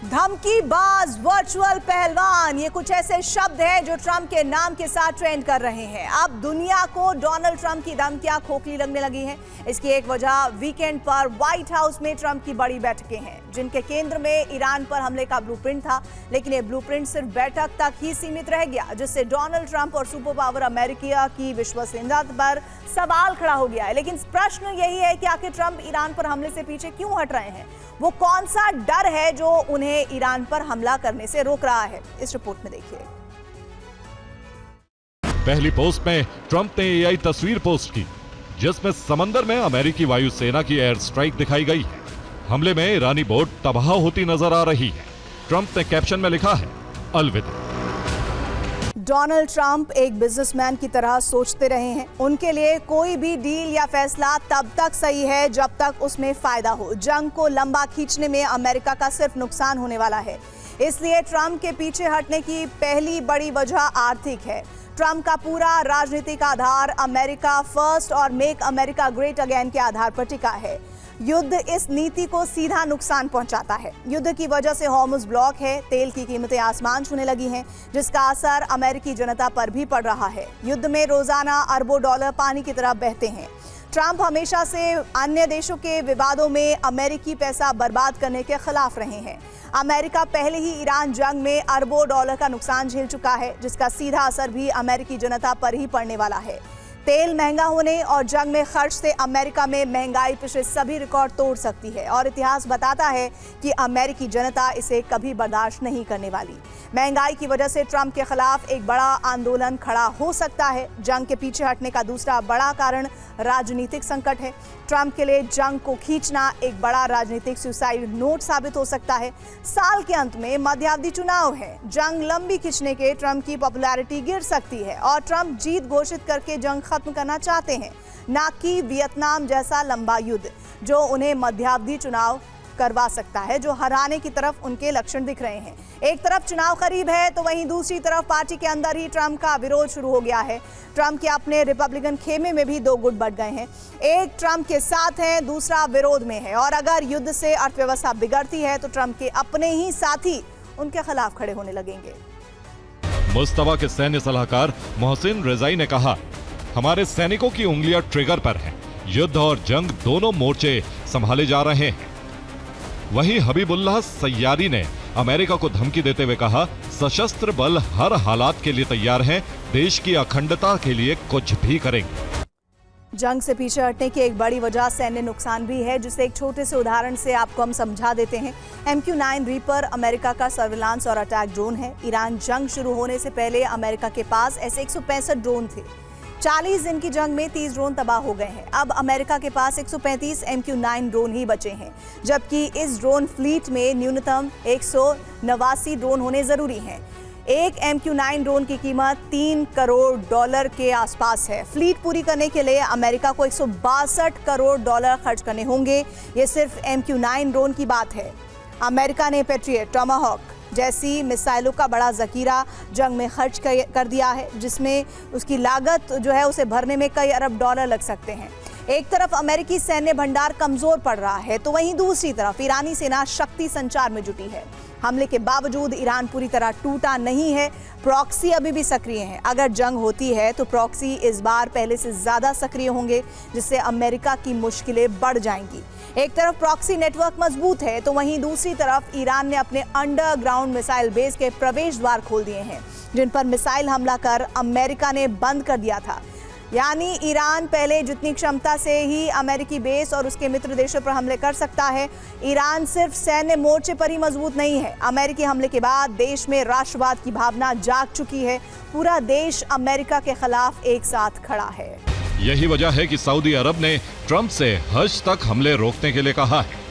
धमकीबाज, virtual पहलवान, ये कुछ ऐसे शब्द हैं जो ट्रंप के नाम के साथ ट्रेंड कर रहे हैं। अब दुनिया को डोनाल्ड ट्रंप की धमकियां खोखली लगने लगी हैं। इसकी एक वजह वीकेंड पर व्हाइट हाउस में ट्रंप की बड़ी बैठकें हैं, जिनके केंद्र में ईरान पर हमले का ब्लूप्रिंट था। लेकिन ये ब्लूप्रिंट सिर्फ बैठक तक ही सीमित रह गया, जिससे डोनाल्ड ट्रंप और सुपर पावर अमेरिका की विश्वसनीयता पर सवाल खड़ा हो गया है। लेकिन प्रश्न यही है कि आखिर ट्रंप ईरान पर हमले से पीछे क्यों हट रहे हैं? वो कौन सा डर है जो उन्हें ईरान पर हमला करने से रोक रहा है? इस रिपोर्ट में देखिए। पहली पोस्ट में ट्रंप ने एआई तस्वीर पोस्ट की, जिसमें समंदर में अमेरिकी वायुसेना की एयर स्ट्राइक दिखाई गई है। हमले में ईरानी बोट तबाह होती नजर आ रही है। ट्रंप ने कैप्शन में लिखा है, अलविदा। डोनाल्ड ट्रंप एक बिजनेसमैन की तरह सोचते रहे हैं। उनके लिए कोई भी डील या फैसला तब तक सही है जब तक उसमें फायदा हो। जंग को लंबा खींचने में अमेरिका का सिर्फ नुकसान होने वाला है। इसलिए ट्रंप के पीछे हटने की पहली बड़ी वजह आर्थिक है। ट्रंप का पूरा राजनीतिक आधार अमेरिका फर्स्ट और मेक अमेरिका ग्रेट अगेन के आधार पर टिका है। युद्ध इस नीति को सीधा नुकसान पहुंचाता है। युद्ध की वजह से हॉर्मुज ब्लॉक है, तेल की कीमतें आसमान छूने लगी हैं, जिसका असर अमेरिकी जनता पर भी पड़ रहा है। युद्ध में रोजाना अरबों डॉलर पानी की तरह बहते हैं। ट्रंप हमेशा से अन्य देशों के विवादों में अमेरिकी पैसा बर्बाद करने के खिलाफ रहे हैं। अमेरिका पहले ही ईरान जंग में अरबों डॉलर का नुकसान झेल चुका है, जिसका सीधा असर भी अमेरिकी जनता पर ही पड़ने वाला है। तेल महंगा होने और जंग में खर्च से अमेरिका में महंगाई पिछले सभी रिकॉर्ड तोड़ सकती है और इतिहास बताता है कि अमेरिकी जनता इसे कभी बर्दाश्त नहीं करने वाली। महंगाई की वजह से ट्रंप के खिलाफ एक बड़ा आंदोलन खड़ा हो सकता है। जंग के पीछे हटने का दूसरा बड़ा कारण राजनीतिक संकट है। ट्रंप के लिए जंग को खींचना एक बड़ा राजनीतिक सुसाइड नोट साबित हो सकता है। साल के अंत में मध्यावधि चुनाव है। जंग लंबी खींचने के ट्रंप की पॉपुलैरिटी गिर सकती है और ट्रंप जीत घोषित करके जंग खत्म करना चाहते हैं, ना कि वियतनाम जैसा लंबा युद्ध जो उन्हें मध्यावधि चुनाव करवा सकता है, जो हराने की तरफ उनके लक्षण दिख रहे हैं। एक तरफ चुनाव करीब है तो वहीं दूसरी तरफ पार्टी के अंदर ही ट्रंप का विरोध शुरू हो गया है। ट्रंप के अपने रिपब्लिकन खेमे में भी दो गुट बढ़ गए हैं। एक ट्रंप के साथ है, दूसरा विरोध में है। और अगर युद्ध से अर्थव्यवस्था बिगड़ती है तो ट्रंप के अपने ही साथी उनके खिलाफ खड़े होने लगेंगे। मुस्तफा के सैन्य सलाहकार मोहसिन रिजाई ने कहा, हमारे सैनिकों की उंगलियां ट्रिगर पर हैं। युद्ध और जंग दोनों मोर्चे संभाले जा रहे हैं। वहीं हबीबुल्लाह सैयारी ने अमेरिका को धमकी देते हुए कहा, सशस्त्र बल हर हालात के लिए तैयार हैं, देश की अखंडता के लिए कुछ भी करेंगे। जंग से पीछे हटने की एक बड़ी वजह सैन्य नुकसान भी है, जिसे एक छोटे से उदाहरण से आपको हम समझा देते हैं। MQ-9 रीपर अमेरिका का सर्विलांस और अटैक ड्रोन है। ईरान जंग शुरू होने से पहले अमेरिका के पास ऐसे 165 ड्रोन थे। 40 दिन की जंग में 30 ड्रोन तबाह हो गए हैं। अब अमेरिका के पास 135 MQ-9 ड्रोन ही बचे हैं, जबकि इस ड्रोन फ्लीट में न्यूनतम 189 ड्रोन होने जरूरी हैं। एक MQ-9 ड्रोन की कीमत $3 करोड़ के आसपास है। फ्लीट पूरी करने के लिए अमेरिका को $162 करोड़ खर्च करने होंगे। ये सिर्फ MQ-9 ड्रोन की बात है। अमेरिका ने पेट्रियट, टॉमाहॉक जैसी मिसाइलों का बड़ा जखीरा जंग में खर्च कर दिया है, जिसमें उसकी लागत जो है उसे भरने में कई अरब डॉलर लग सकते हैं। एक तरफ अमेरिकी सैन्य भंडार कमजोर पड़ रहा है तो वहीं दूसरी तरफ ईरानी सेना शक्ति संचार में जुटी है। हमले के बावजूद ईरान पूरी तरह टूटा नहीं है। प्रॉक्सी अभी भी सक्रिय हैं। अगर जंग होती है तो प्रॉक्सी इस बार पहले से ज्यादा सक्रिय होंगे, जिससे अमेरिका की मुश्किलें बढ़ जाएंगी। एक तरफ प्रॉक्सी नेटवर्क मजबूत है तो वहीं दूसरी तरफ ईरान ने अपने अंडरग्राउंड मिसाइल बेस के प्रवेश द्वार खोल दिए हैं, जिन पर मिसाइल हमला कर अमेरिका ने बंद कर दिया था। यानी ईरान पहले जितनी क्षमता से ही अमेरिकी बेस और उसके मित्र देशों पर हमले कर सकता है, ईरान सिर्फ सैन्य मोर्चे पर ही मजबूत नहीं है। अमेरिकी हमले के बाद देश में राष्ट्रवाद की भावना जाग चुकी है। पूरा देश अमेरिका के खिलाफ एक साथ खड़ा है। यही वजह है कि सऊदी अरब ने ट्रंप से हज तक हमले रोकने के लिए कहा है।